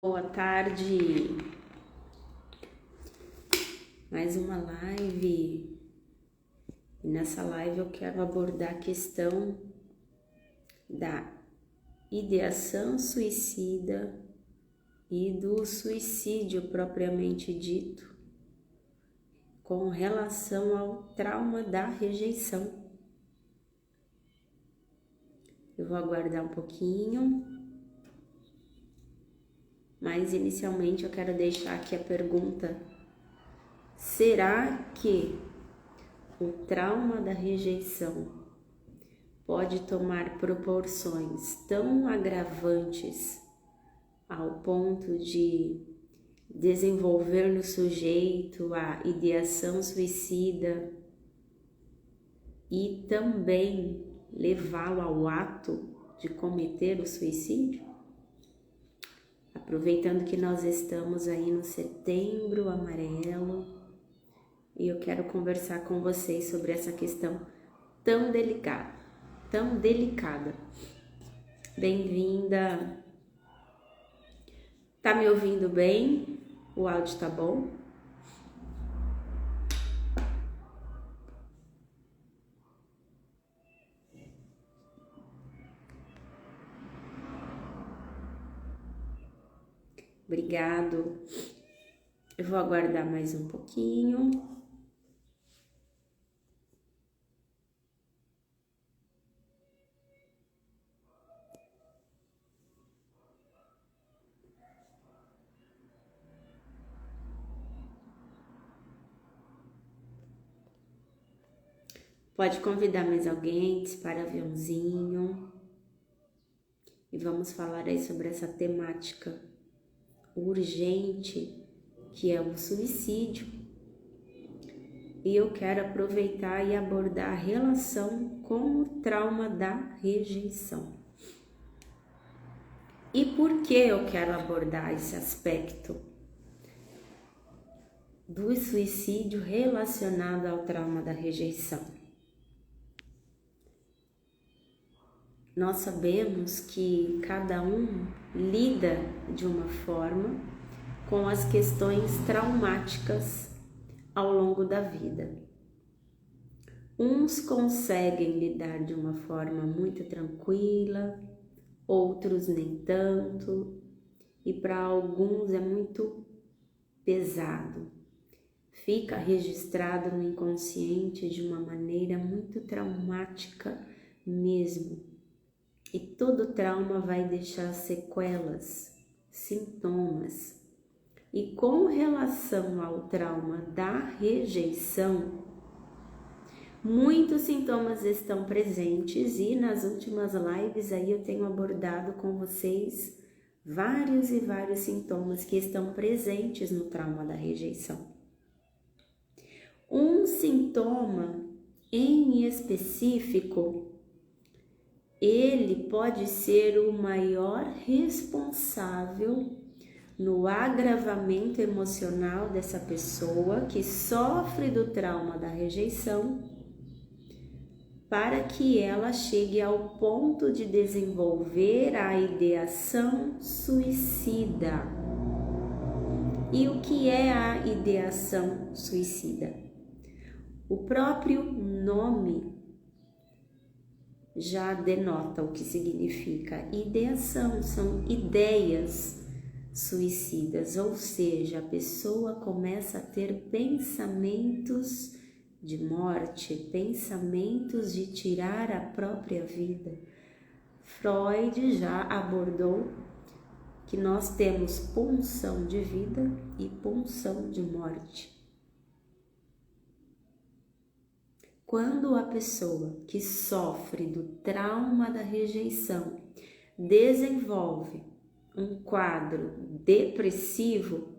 Boa tarde, mais uma live, e nessa live eu quero abordar a questão da ideação suicida e do suicídio propriamente dito, com relação ao trauma da rejeição. Eu vou aguardar um pouquinho, mas inicialmente eu quero deixar aqui a pergunta: será que o trauma da rejeição pode tomar proporções tão agravantes ao ponto de desenvolver no sujeito a ideação suicida e também levá-lo ao ato de cometer o suicídio? Aproveitando que nós estamos aí no Setembro Amarelo, e eu quero conversar com vocês sobre essa questão tão delicada, tão delicada. Bem-vinda! Tá me ouvindo bem? O áudio tá bom? Obrigado. Eu vou aguardar mais um pouquinho. Pode convidar mais alguém, dispara aviãozinho. E vamos falar aí sobre essa temática urgente que é o suicídio. E eu quero aproveitar e abordar a relação com o trauma da rejeição. E por que eu quero abordar esse aspecto do suicídio relacionado ao trauma da rejeição? Nós sabemos que cada um lida de uma forma com as questões traumáticas ao longo da vida. Uns conseguem lidar de uma forma muito tranquila, outros nem tanto, e para alguns é muito pesado. Fica registrado no inconsciente de uma maneira muito traumática mesmo. E todo trauma vai deixar sequelas, sintomas. E com relação ao trauma da rejeição, muitos sintomas estão presentes, e nas últimas lives aí eu tenho abordado com vocês vários e vários sintomas que estão presentes no trauma da rejeição. Um sintoma em específico, ele pode ser o maior responsável no agravamento emocional dessa pessoa que sofre do trauma da rejeição, para que ela chegue ao ponto de desenvolver a ideação suicida. E o que é a ideação suicida? O próprio nome já denota o que significa. Ideação são ideias suicidas, ou seja, a pessoa começa a ter pensamentos de morte, pensamentos de tirar a própria vida. Freud já abordou que nós temos pulsão de vida e pulsão de morte. Quando a pessoa que sofre do trauma da rejeição desenvolve um quadro depressivo,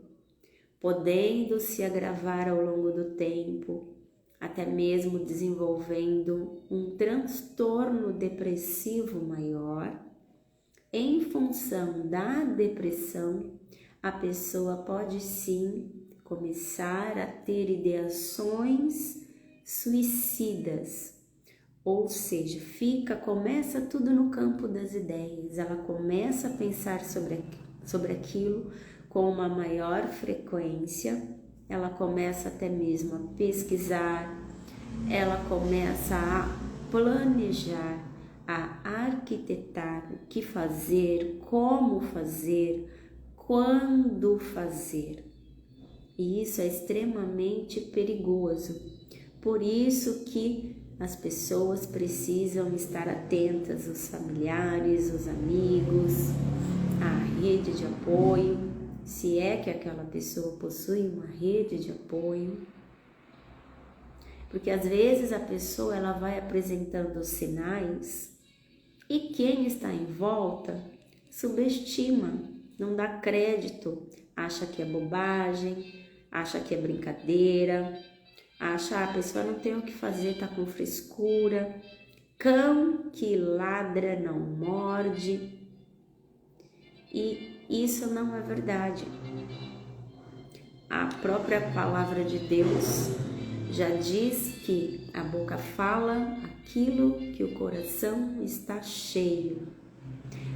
podendo se agravar ao longo do tempo, até mesmo desenvolvendo um transtorno depressivo maior, em função da depressão, a pessoa pode sim começar a ter ideações suicidas, ou seja, começa tudo no campo das ideias. Ela começa a pensar sobre sobre aquilo com uma maior frequência, ela começa até mesmo a pesquisar, ela começa a planejar, a arquitetar o que fazer, como fazer, quando fazer. E isso é extremamente perigoso. Por isso que as pessoas precisam estar atentas, os familiares, os amigos, a rede de apoio, se é que aquela pessoa possui uma rede de apoio. Porque às vezes a pessoa ela vai apresentando os sinais e quem está em volta subestima, não dá crédito, acha que é bobagem, acha que é brincadeira, acha a pessoa não tem o que fazer, tá com frescura, cão que ladra não morde. E isso não é verdade. A própria palavra de Deus já diz que a boca fala aquilo que o coração está cheio.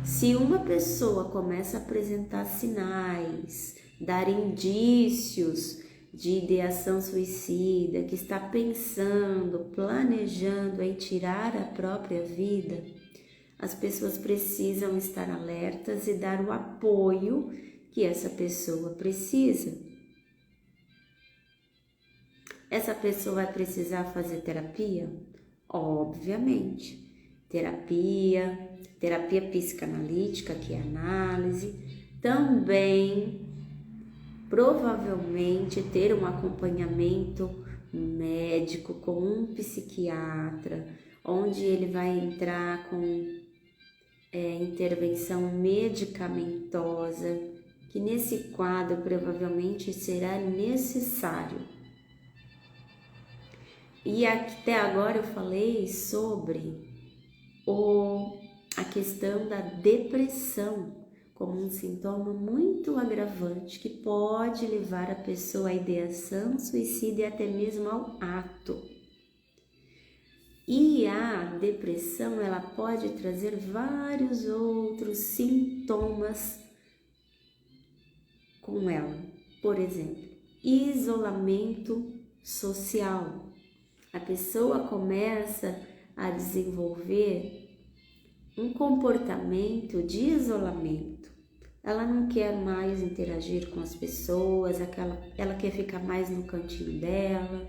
Se uma pessoa começa a apresentar sinais, dar indícios de ideação suicida, que está pensando, planejando em tirar a própria vida, as pessoas precisam estar alertas e dar o apoio que essa pessoa precisa. Essa pessoa vai precisar fazer terapia? Obviamente. Terapia psicanalítica, que é análise, também provavelmente ter um acompanhamento médico com um psiquiatra, onde ele vai entrar com intervenção medicamentosa, que nesse quadro provavelmente será necessário. E até agora eu falei sobre a questão da depressão como um sintoma muito agravante que pode levar a pessoa à ideação suicida e até mesmo ao ato. E a depressão ela pode trazer vários outros sintomas com ela. Por exemplo, isolamento social. A pessoa começa a desenvolver um comportamento de isolamento. Ela não quer mais interagir com as pessoas, ela quer ficar mais no cantinho dela.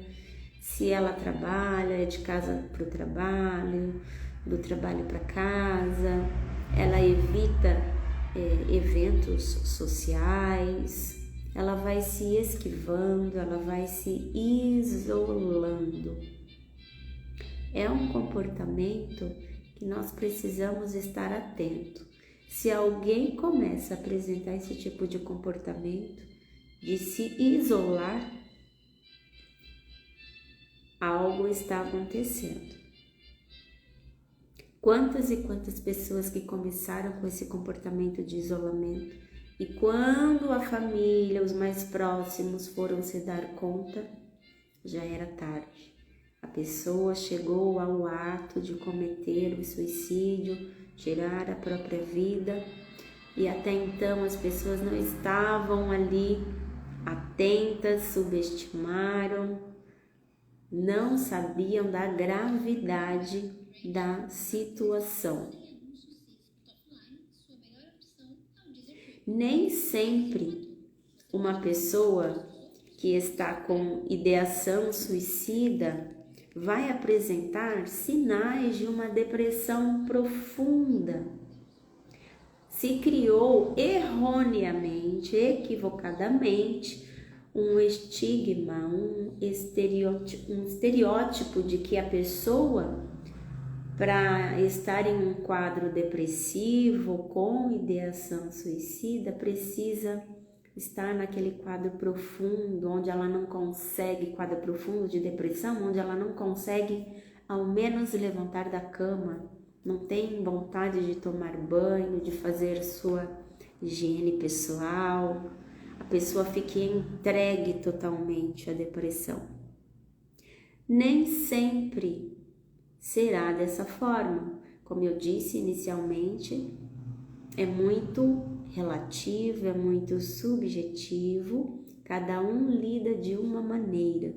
Se ela trabalha, é de casa para o trabalho, do trabalho para casa, ela evita eventos sociais, ela vai se esquivando, ela vai se isolando. É um comportamento que nós precisamos estar atento. Se alguém começa a apresentar esse tipo de comportamento, de se isolar, algo está acontecendo. Quantas e quantas pessoas que começaram com esse comportamento de isolamento e quando a família, os mais próximos foram se dar conta, já era tarde. A pessoa chegou ao ato de cometer o suicídio, tirar a própria vida, e até então as pessoas não estavam ali atentas, subestimaram, não sabiam da gravidade da situação. Nem sempre uma pessoa que está com ideação suicida vai apresentar sinais de uma depressão profunda. Se criou erroneamente, equivocadamente, um estigma, um estereótipo de que a pessoa, para estar em um quadro depressivo com ideação suicida, precisa estar naquele quadro profundo, onde ela não consegue, quadro profundo de depressão, onde ela não consegue ao menos levantar da cama, não tem vontade de tomar banho, de fazer sua higiene pessoal, a pessoa fica entregue totalmente à depressão. Nem sempre será dessa forma. Como eu disse inicialmente, é muito relativo, é muito subjetivo, cada um lida de uma maneira.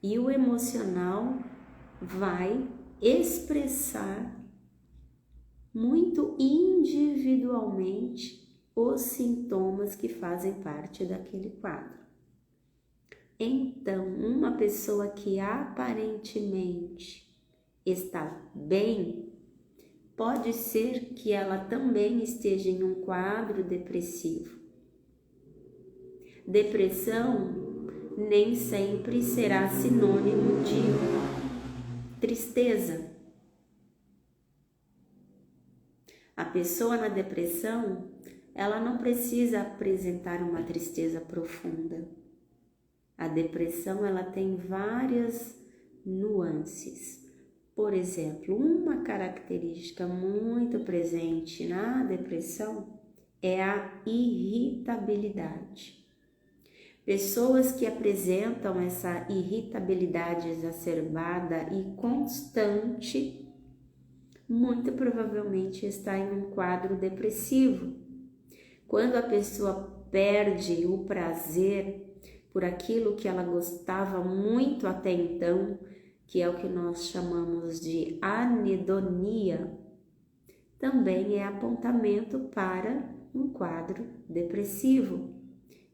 E o emocional vai expressar muito individualmente os sintomas que fazem parte daquele quadro. Então, uma pessoa que aparentemente está bem, pode ser que ela também esteja em um quadro depressivo. Depressão nem sempre será sinônimo de tristeza. A pessoa na depressão, ela não precisa apresentar uma tristeza profunda. A depressão, ela tem várias nuances. Por exemplo, uma característica muito presente na depressão é a irritabilidade. Pessoas que apresentam essa irritabilidade exacerbada e constante, muito provavelmente está em um quadro depressivo. Quando a pessoa perde o prazer por aquilo que ela gostava muito até então, que é o que nós chamamos de anedonia, também é apontamento para um quadro depressivo.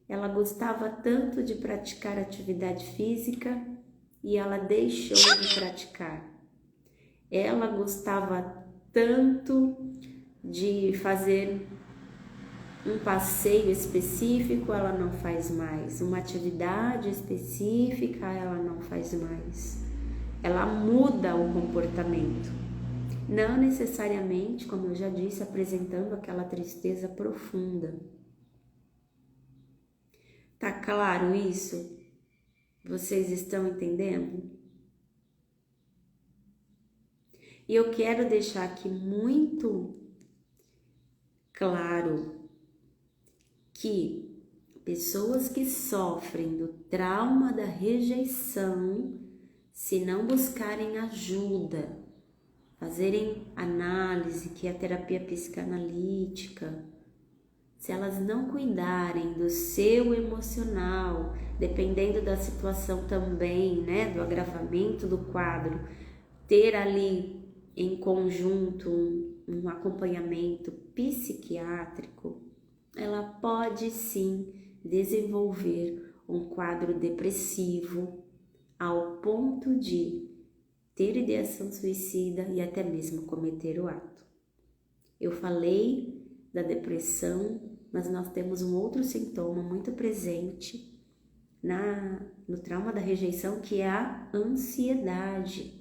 Ela gostava tanto de praticar atividade física e ela deixou de praticar. Ela gostava tanto de fazer um passeio específico, ela não faz mais. Uma atividade específica, ela não faz mais. Ela muda o comportamento. Não necessariamente, como eu já disse, apresentando aquela tristeza profunda. Tá claro isso? Vocês estão entendendo? E eu quero deixar aqui muito claro que pessoas que sofrem do trauma da rejeição, se não buscarem ajuda, fazerem análise, que é a terapia psicanalítica, se elas não cuidarem do seu emocional, dependendo da situação também, né, do agravamento do quadro, ter ali em conjunto um acompanhamento psiquiátrico, ela pode sim desenvolver um quadro depressivo ao ponto de ter ideação suicida e até mesmo cometer o ato. Eu falei da depressão, mas nós temos um outro sintoma muito presente no trauma da rejeição, que é a ansiedade.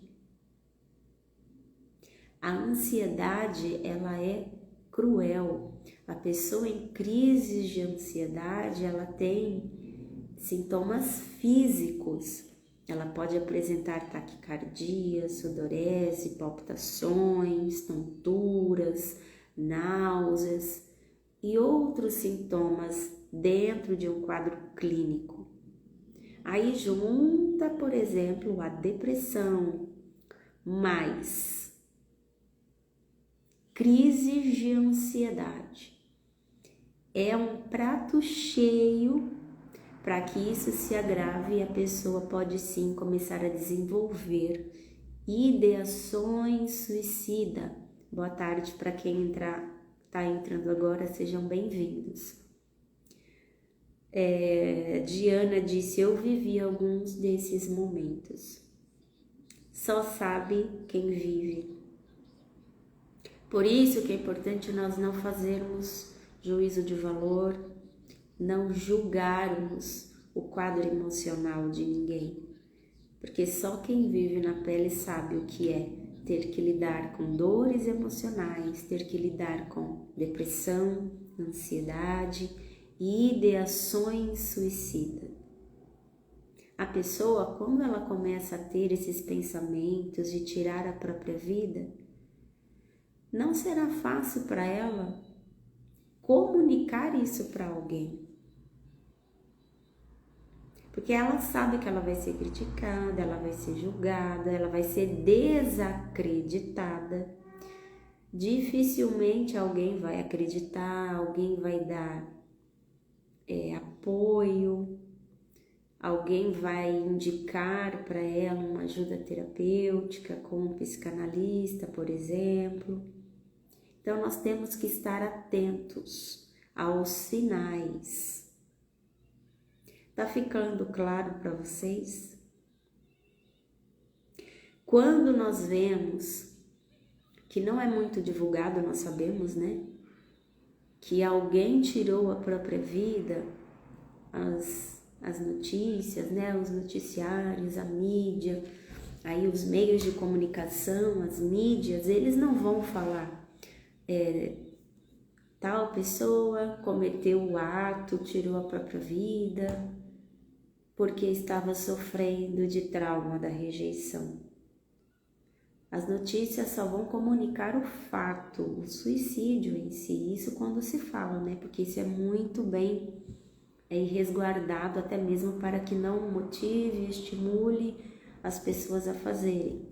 A ansiedade, ela é cruel. A pessoa em crises de ansiedade, ela tem sintomas físicos. Ela pode apresentar taquicardia, sudorese, palpitações, tonturas, náuseas e outros sintomas dentro de um quadro clínico. Aí junta, por exemplo, a depressão, mais crises de ansiedade. É um prato cheio para que isso se agrave e a pessoa pode sim começar a desenvolver ideações suicida. Boa tarde para quem está entrando agora, sejam bem-vindos. Diana disse, eu vivi alguns desses momentos. Só sabe quem vive. Por isso que é importante nós não fazermos juízo de valor, não julgarmos o quadro emocional de ninguém, porque só quem vive na pele sabe o que é ter que lidar com dores emocionais, ter que lidar com depressão, ansiedade e ideações suicidas. A pessoa, quando ela começa a ter esses pensamentos de tirar a própria vida, não será fácil para ela comunicar isso para alguém. Porque ela sabe que ela vai ser criticada, ela vai ser julgada, ela vai ser desacreditada. dificilmente alguém vai acreditar, alguém vai dar apoio, alguém vai indicar para ela uma ajuda terapêutica com um psicanalista, por exemplo. Então, nós temos que estar atentos aos sinais. Tá ficando claro para vocês? Quando nós vemos, que não é muito divulgado, nós sabemos, né? Que alguém tirou a própria vida, as notícias, né? Os noticiários, a mídia, aí os meios de comunicação, as mídias, eles não vão falar tal pessoa cometeu o ato, tirou a própria vida, porque estava sofrendo de trauma da rejeição. As notícias só vão comunicar o fato, o suicídio em si, isso quando se fala, né? Porque isso é muito bem resguardado, até mesmo para que não motive, estimule as pessoas a fazerem.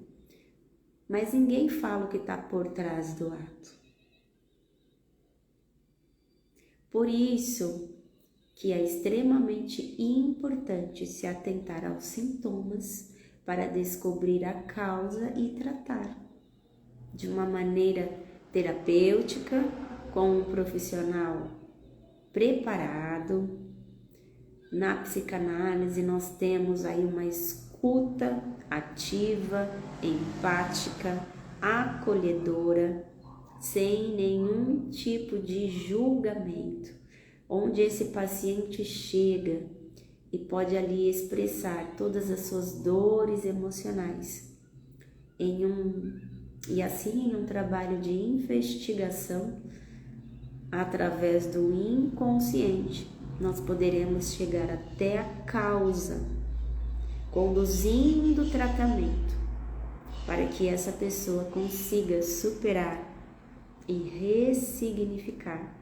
Mas ninguém fala o que está por trás do ato. Por isso que é extremamente importante se atentar aos sintomas para descobrir a causa e tratar de uma maneira terapêutica, com um profissional preparado. Na psicanálise nós temos aí uma escuta ativa, empática, acolhedora, sem nenhum tipo de julgamento, onde esse paciente chega e pode ali expressar todas as suas dores emocionais e assim em um trabalho de investigação através do inconsciente nós poderemos chegar até a causa, conduzindo o tratamento para que essa pessoa consiga superar e ressignificar,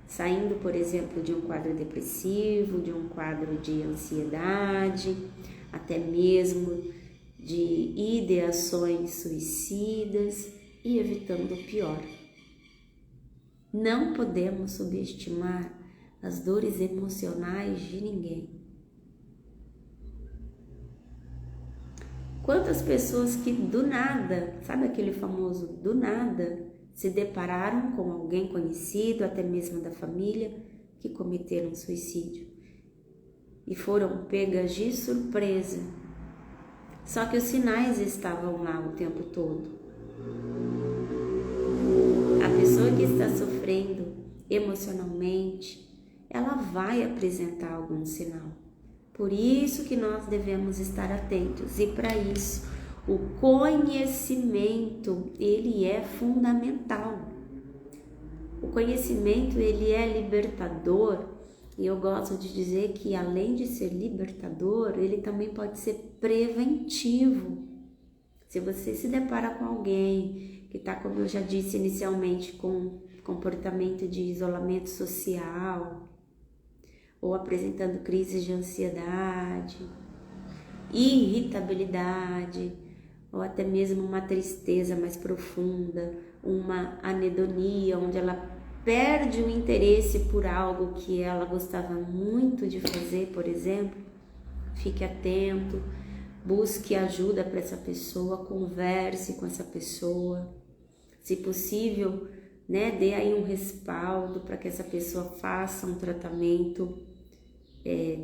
saindo, por exemplo, de um quadro depressivo, de um quadro de ansiedade, até mesmo de ideações suicidas e evitando o pior. Não podemos subestimar as dores emocionais de ninguém. Quantas pessoas que do nada, sabe aquele famoso do nada, se depararam com alguém conhecido, até mesmo da família, que cometeram suicídio e foram pegas de surpresa. Só que os sinais estavam lá o tempo todo. A pessoa que está sofrendo emocionalmente, ela vai apresentar algum sinal. Por isso que nós devemos estar atentos, e para isso o conhecimento, ele é fundamental. O conhecimento, ele é libertador, e eu gosto de dizer que além de ser libertador, ele também pode ser preventivo. Se você se depara com alguém que está, como eu já disse inicialmente, com comportamento de isolamento social, ou apresentando crises de ansiedade, irritabilidade, ou até mesmo uma tristeza mais profunda, uma anedonia, onde ela perde o interesse por algo que ela gostava muito de fazer, por exemplo, fique atento, busque ajuda para essa pessoa, converse com essa pessoa, se possível, né, dê aí um respaldo para que essa pessoa faça um tratamento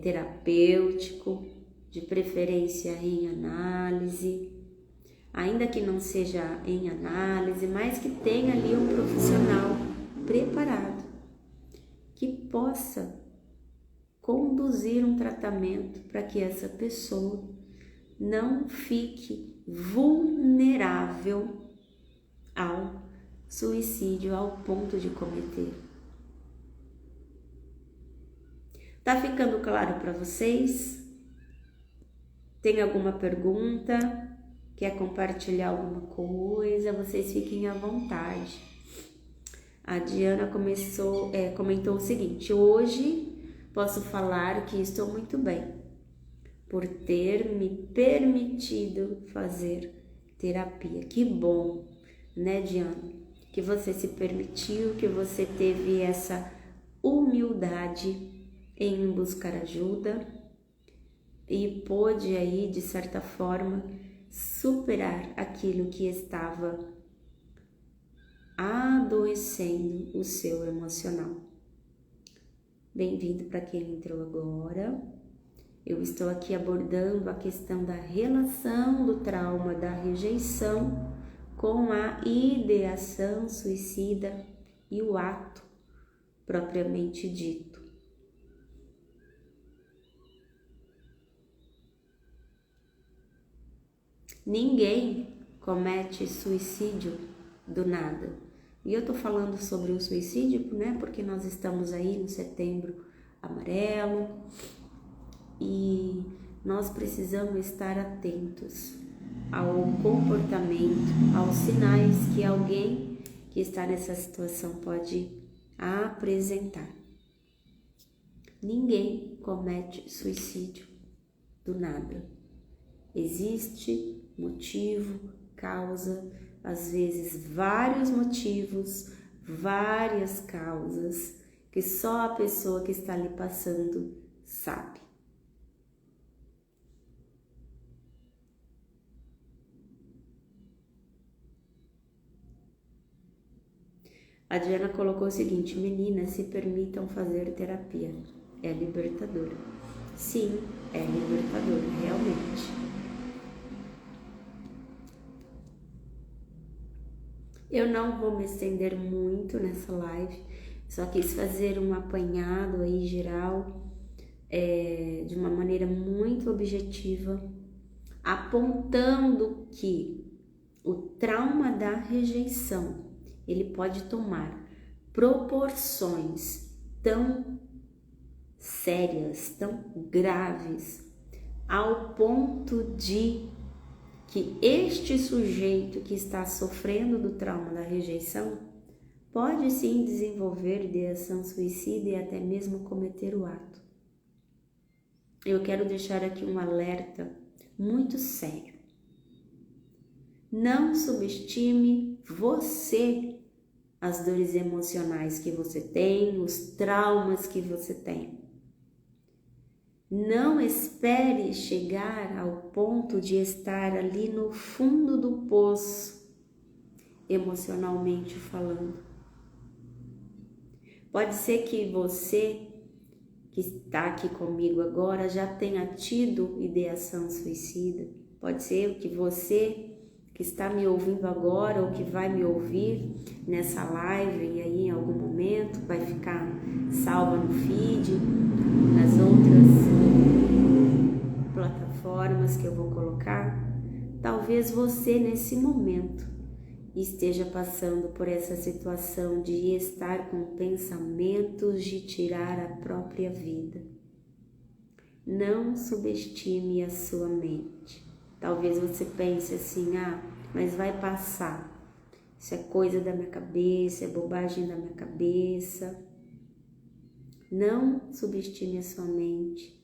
terapêutico, de preferência em análise, ainda que não seja em análise, mas que tenha ali um profissional preparado, que possa conduzir um tratamento para que essa pessoa não fique vulnerável ao suicídio, ao ponto de cometer. Tá ficando claro para vocês? Tem alguma pergunta? Quer compartilhar alguma coisa? Vocês fiquem à vontade. A Diana comentou o seguinte: hoje posso falar que estou muito bem por ter me permitido fazer terapia. Que bom, né, Diana? que você se permitiu, que você teve essa humildade em buscar ajuda e pôde aí, de certa forma, superar aquilo que estava adoecendo o seu emocional. Bem-vindo para quem entrou agora. Eu estou aqui abordando a questão da relação do trauma da rejeição com a ideação suicida e o ato propriamente dito. Ninguém comete suicídio do nada. E eu tô falando sobre o suicídio, né? Porque nós estamos aí no Setembro Amarelo e nós precisamos estar atentos ao comportamento, aos sinais que alguém que está nessa situação pode apresentar. Ninguém comete suicídio do nada. Existe motivo, causa, às vezes vários motivos, várias causas que só a pessoa que está ali passando sabe. A Diana colocou o seguinte: meninas, se permitam fazer terapia. É libertadora. Sim, é libertadora, realmente. Eu não vou me estender muito nessa live, só quis fazer um apanhado aí geral, de uma maneira muito objetiva, apontando que o trauma da rejeição, ele pode tomar proporções tão sérias, tão graves, ao ponto de que este sujeito que está sofrendo do trauma da rejeição pode sim desenvolver ideação suicida e até mesmo cometer o ato. Eu quero deixar aqui um alerta muito sério. Não subestime você, as dores emocionais que você tem, os traumas que você tem. Não espere chegar ao ponto de estar ali no fundo do poço, emocionalmente falando. Pode ser que você que está aqui comigo agora já tenha tido ideação suicida. Pode ser que você que está me ouvindo agora ou que vai me ouvir nessa live e aí em algum momento vai ficar salva no feed, nas outras plataformas que eu vou colocar. Talvez você nesse momento esteja passando por essa situação de estar com pensamentos de tirar a própria vida. Não subestime a sua mente. Talvez você pense assim: mas vai passar. Isso é coisa da minha cabeça, é bobagem da minha cabeça. Não subestime a sua mente.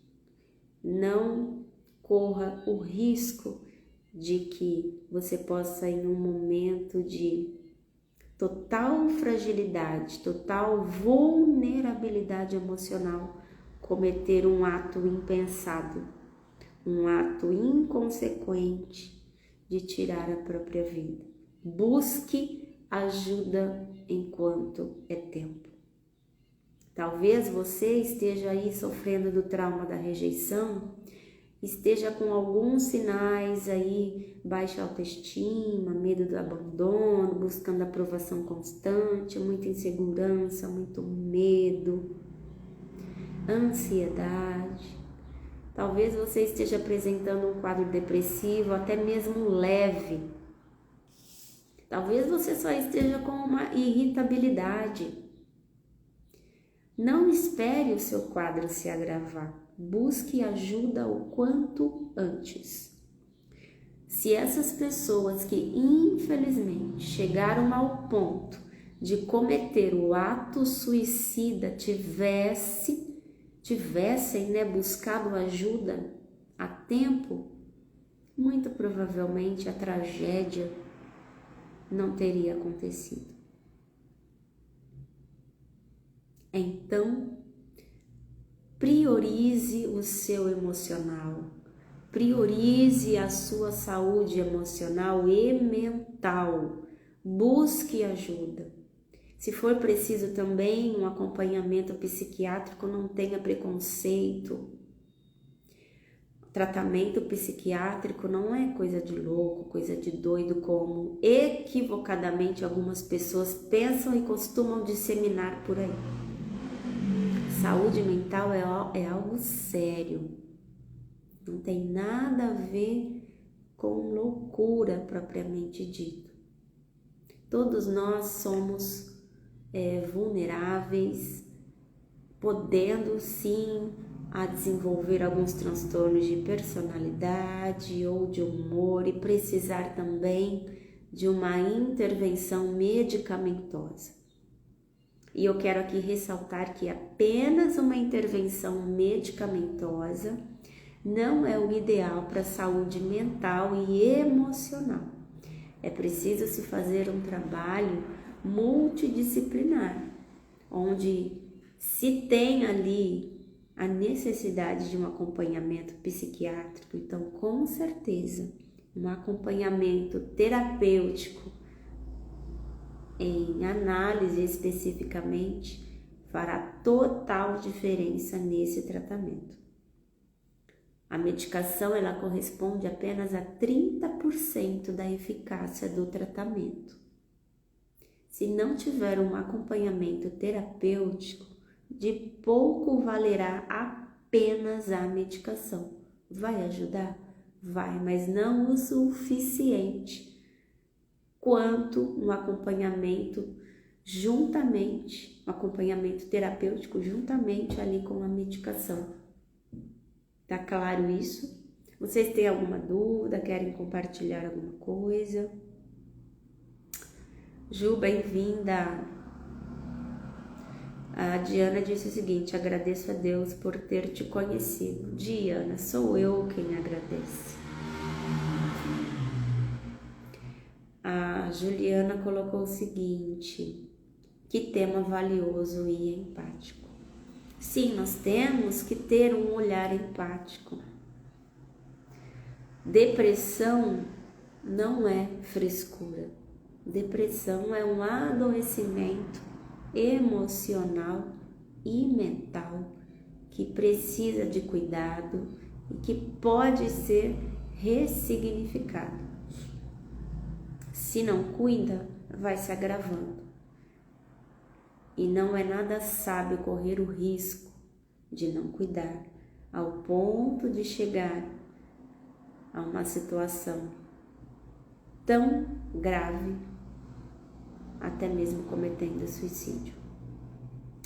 Não corra o risco de que você possa, em um momento de total fragilidade, total vulnerabilidade emocional, cometer um ato impensado, um ato inconsequente de tirar a própria vida. Busque ajuda enquanto é tempo. Talvez você esteja aí sofrendo do trauma da rejeição, esteja com alguns sinais aí, baixa autoestima, medo do abandono, buscando aprovação constante, muita insegurança, muito medo, ansiedade. Talvez você esteja apresentando um quadro depressivo, até mesmo leve. Talvez você só esteja com uma irritabilidade. Não espere o seu quadro se agravar. Busque ajuda o quanto antes. Se essas pessoas que infelizmente chegaram ao ponto de cometer o ato suicida tivessem buscado ajuda a tempo, muito provavelmente a tragédia não teria acontecido. Então, priorize o seu emocional, priorize a sua saúde emocional e mental, busque ajuda. Se for preciso também um acompanhamento psiquiátrico, não tenha preconceito. Tratamento psiquiátrico não é coisa de louco, coisa de doido, como equivocadamente algumas pessoas pensam e costumam disseminar por aí. Saúde mental é algo sério, não tem nada a ver com loucura propriamente dito. Todos nós somos vulneráveis, podendo sim a desenvolver alguns transtornos de personalidade ou de humor e precisar também de uma intervenção medicamentosa. E eu quero aqui ressaltar que apenas uma intervenção medicamentosa não é o ideal para a saúde mental e emocional. É preciso se fazer um trabalho multidisciplinar, onde se tem ali a necessidade de um acompanhamento psiquiátrico, então com certeza um acompanhamento terapêutico em análise especificamente fará total diferença nesse tratamento. A medicação ela corresponde apenas a 30% da eficácia do tratamento. Se não tiver um acompanhamento terapêutico, de pouco valerá apenas a medicação. Vai ajudar? Vai, mas não o suficiente quanto um acompanhamento juntamente, um acompanhamento terapêutico juntamente ali com a medicação. Tá claro isso? Vocês têm alguma dúvida? Querem compartilhar alguma coisa? Ju, bem-vinda. A Diana disse o seguinte: agradeço a Deus por ter te conhecido. Diana, sou eu quem agradece. A Juliana colocou o seguinte: que tema valioso e empático. Sim, nós temos que ter um olhar empático. Depressão não é frescura. Depressão é um adoecimento emocional e mental que precisa de cuidado e que pode ser ressignificado. Se não cuida, vai se agravando. E não é nada sábio correr o risco de não cuidar ao ponto de chegar a uma situação tão grave, até mesmo cometendo suicídio.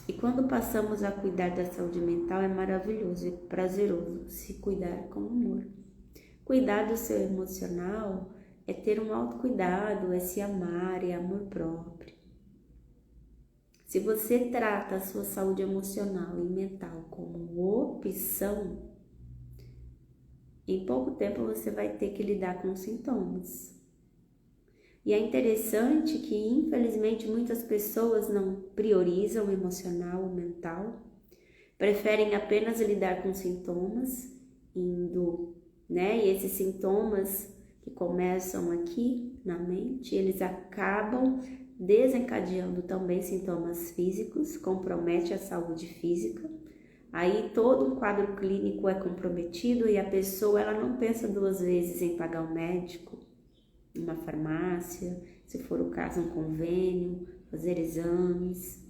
E quando passamos a cuidar da saúde mental, é maravilhoso e prazeroso se cuidar com amor. Cuidar do seu emocional é ter um autocuidado, é se amar, é amor próprio. Se você trata a sua saúde emocional e mental como opção, em pouco tempo você vai ter que lidar com os sintomas. E é interessante que, infelizmente, muitas pessoas não priorizam o emocional ou mental, preferem apenas lidar com sintomas, e esses sintomas que começam aqui na mente, eles acabam desencadeando também sintomas físicos, compromete a saúde física. Aí todo um quadro clínico é comprometido e a pessoa ela não pensa duas vezes em pagar um médico, uma farmácia, se for o caso um convênio, fazer exames.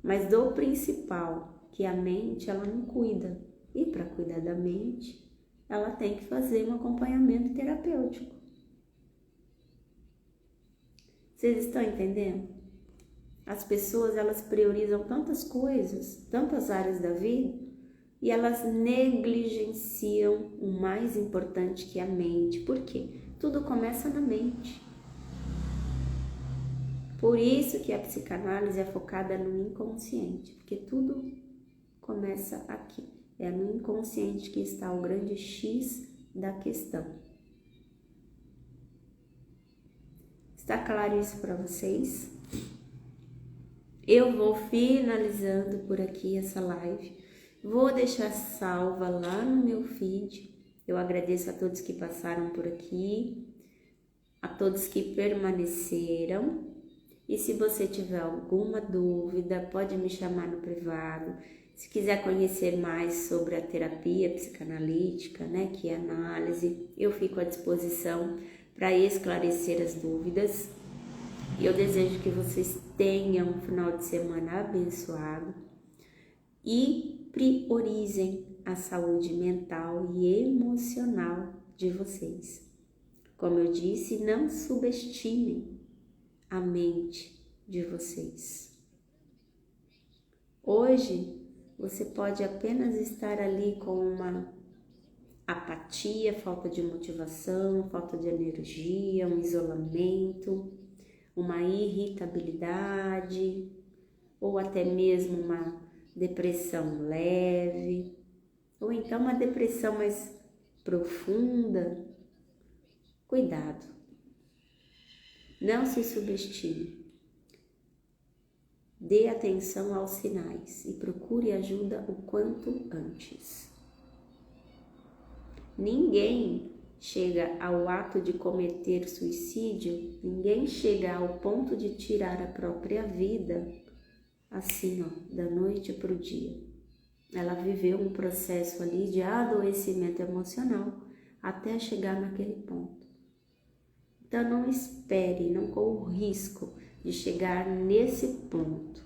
Mas do principal, que a mente ela não cuida. E para cuidar da mente, ela tem que fazer um acompanhamento terapêutico. Vocês estão entendendo? As pessoas elas priorizam tantas coisas, tantas áreas da vida, e elas negligenciam o mais importante que é a mente. Por quê? Tudo começa na mente. Por isso que a psicanálise é focada no inconsciente, porque tudo começa aqui. É no inconsciente que está o grande X da questão. Está claro isso para vocês? Eu vou finalizando por aqui essa live. Vou deixar salva lá no meu feed. Eu agradeço a todos que passaram por aqui, a todos que permaneceram. E se você tiver alguma dúvida, pode me chamar no privado. Se quiser conhecer mais sobre a terapia psicanalítica, né, que é análise, eu fico à disposição para esclarecer as dúvidas. E eu desejo que vocês tenham um final de semana abençoado e priorizem a saúde mental e emocional de vocês. Como eu disse, não subestimem a mente de vocês. Hoje, você pode apenas estar ali com uma apatia, falta de motivação, falta de energia, um isolamento, uma irritabilidade, ou até mesmo uma depressão leve, ou então uma depressão mais profunda. Cuidado, não se subestime. Dê atenção aos sinais e procure ajuda o quanto antes. Ninguém chega ao ato de cometer suicídio, ninguém chega ao ponto de tirar a própria vida assim, da noite para o dia. Ela viveu um processo ali de adoecimento emocional até chegar naquele ponto. Então não espere, não corra o risco de chegar nesse ponto.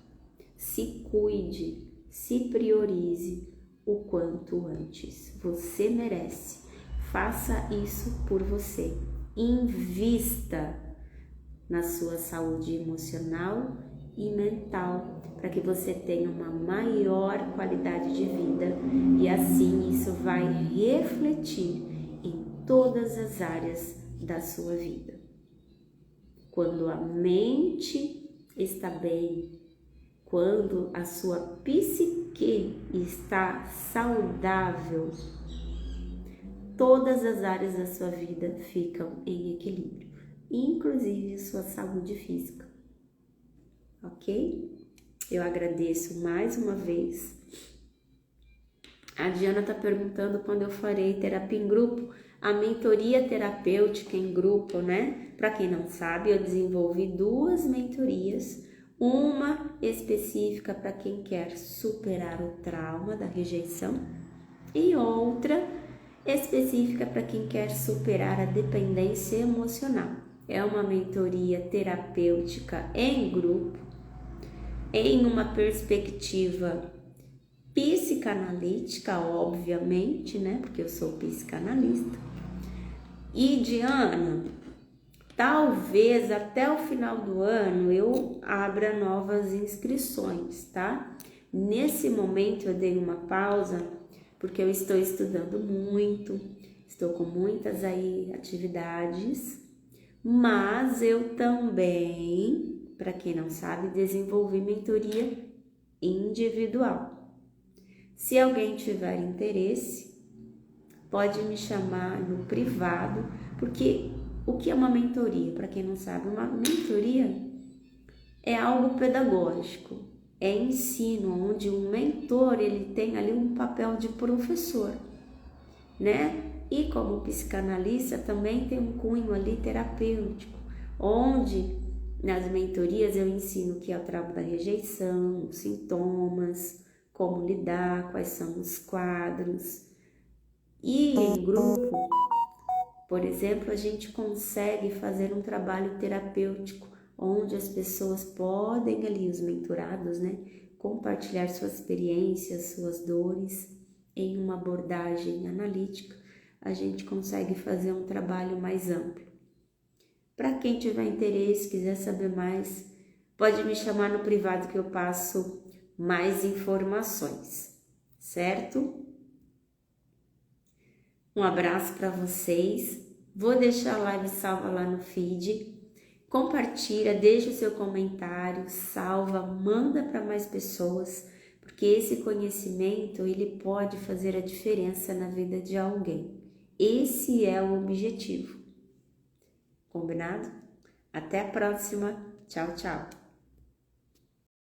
Se cuide, se priorize o quanto antes. Você merece. Faça isso por você. Invista na sua saúde emocional e mental para que você tenha uma maior qualidade de vida e assim isso vai refletir em todas as áreas da sua vida. Quando a mente está bem, quando a sua psique está saudável, todas as áreas da sua vida ficam em equilíbrio, inclusive sua saúde física. Ok? Eu agradeço mais uma vez. A Diana está perguntando quando eu farei terapia em grupo. A mentoria terapêutica em grupo, né? Para quem não sabe, eu desenvolvi 2 mentorias. Uma específica para quem quer superar o trauma da rejeição e outra específica para quem quer superar a dependência emocional. É uma mentoria terapêutica em grupo, em uma perspectiva psicanalítica, obviamente, né? Porque eu sou psicanalista. E Diana, talvez até o final do ano eu abra novas inscrições, tá? Nesse momento eu dei uma pausa porque eu estou estudando muito, estou com muitas atividades, mas eu também, para quem não sabe, desenvolvi mentoria individual. Se alguém tiver interesse, pode me chamar no privado, porque o que é uma mentoria? Para quem não sabe, uma mentoria é algo pedagógico, é ensino, onde um mentor ele tem ali um papel de professor, né? E como psicanalista também tem um cunho ali terapêutico, onde nas mentorias eu ensino o que é o trauma da rejeição, os sintomas, como lidar, quais são os quadros. E em grupo, por exemplo, a gente consegue fazer um trabalho terapêutico, onde as pessoas podem ali, os mentorados, né, compartilhar suas experiências, suas dores em uma abordagem analítica. A gente consegue fazer um trabalho mais amplo. Para quem tiver interesse, quiser saber mais, pode me chamar no privado que eu passo mais informações, certo? Um abraço para vocês. Vou deixar a live salva lá no feed. Compartilha, deixa o seu comentário, salva, manda para mais pessoas, porque esse conhecimento ele pode fazer a diferença na vida de alguém. Esse é o objetivo. Combinado? Até a próxima. Tchau, tchau.